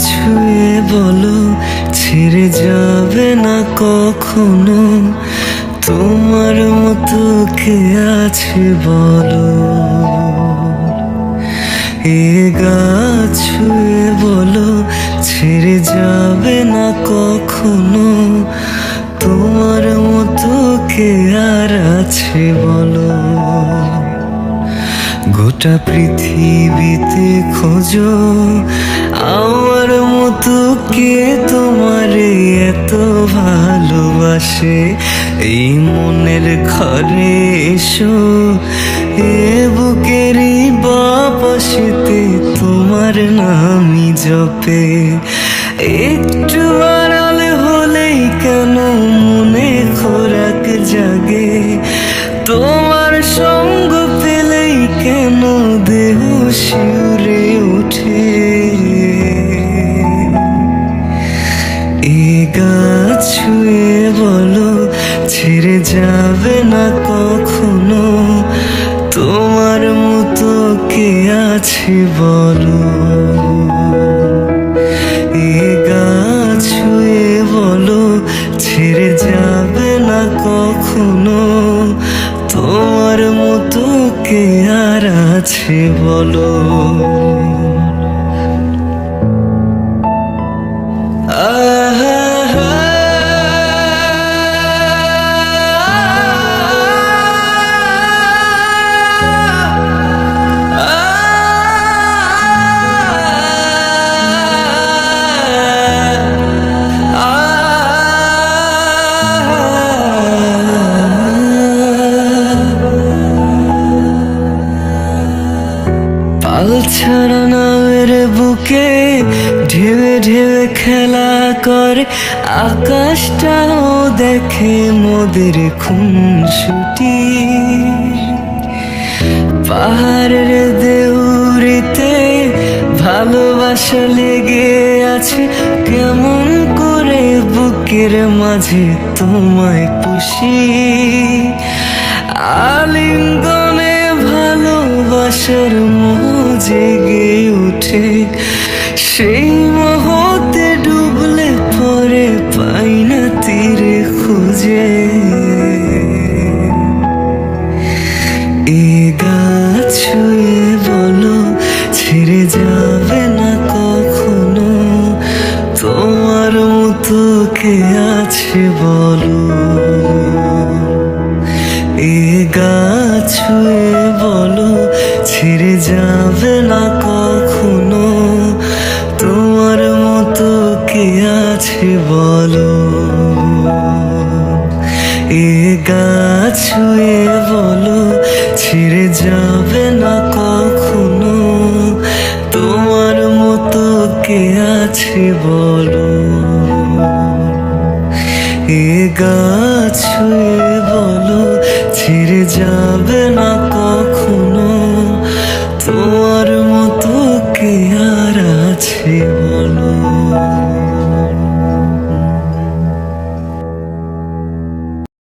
ছুঁয়ে বলো ছেড়ে যাবে না কখনো, তোমার মতো কে আছে বলো। এ গাছ ছুঁয়ে বলো ছেড়ে যাবে না কখনো, তোমার মতো কে আর আছে বলো। গোটা পৃথিবীতে খোঁজো আমার মতো কে তোমারে এত ভালোবাসে। এই মনের ঘরে এসো, এ বুকেরই বাপাশেতে তোমার নামই জপে। একটু আড়াল হলেই কেন মনে খোরাক জাগে, তোমার সঙ্গ পেলেই কেন দেহ শিউরে ওঠে। এ গাছ ছুঁয়ে বলো ছেড়ে যাবে না কখনো, তোমার মতো কে আছে বলো। এ গাছ ছুঁয়ে বলো ছেড়ে যাবে না কখনো, তোমার মতো কে আর আছে বলো। পাল ছাড়া নামের বুকে ঢেউে ঢেউে খেলা করে, আকাশটাও দেখে মোদের খুনসুটি। পাহাড়ের দেউরিতে ভালোবাসা লেগে আছে, কেমন করে বুকের মাঝে তোমায় পুষি। আলিঙ্গনে ভালোবাসার মোহ জেগে উঠে, সেই মোহতে ডুবলে পরে পাই না তীরে খুঁজে। এ গাছ ছুঁয়ে বলো ছেড়ে যাবে না কখনো, তোমার মতো কে আছে বলো। এ গাছ ছুঁয়ে বলো ছেড়ে যাবে না কখনো, তোমার মতো কে আছে বলো। এ গাছ ছুঁয়ে বলো ছেড়ে যাবে না কখনো, তোমার মতো কে আছে বলো। এ গাছ ছুঁয়ে বলো ছেড়ে যাবে না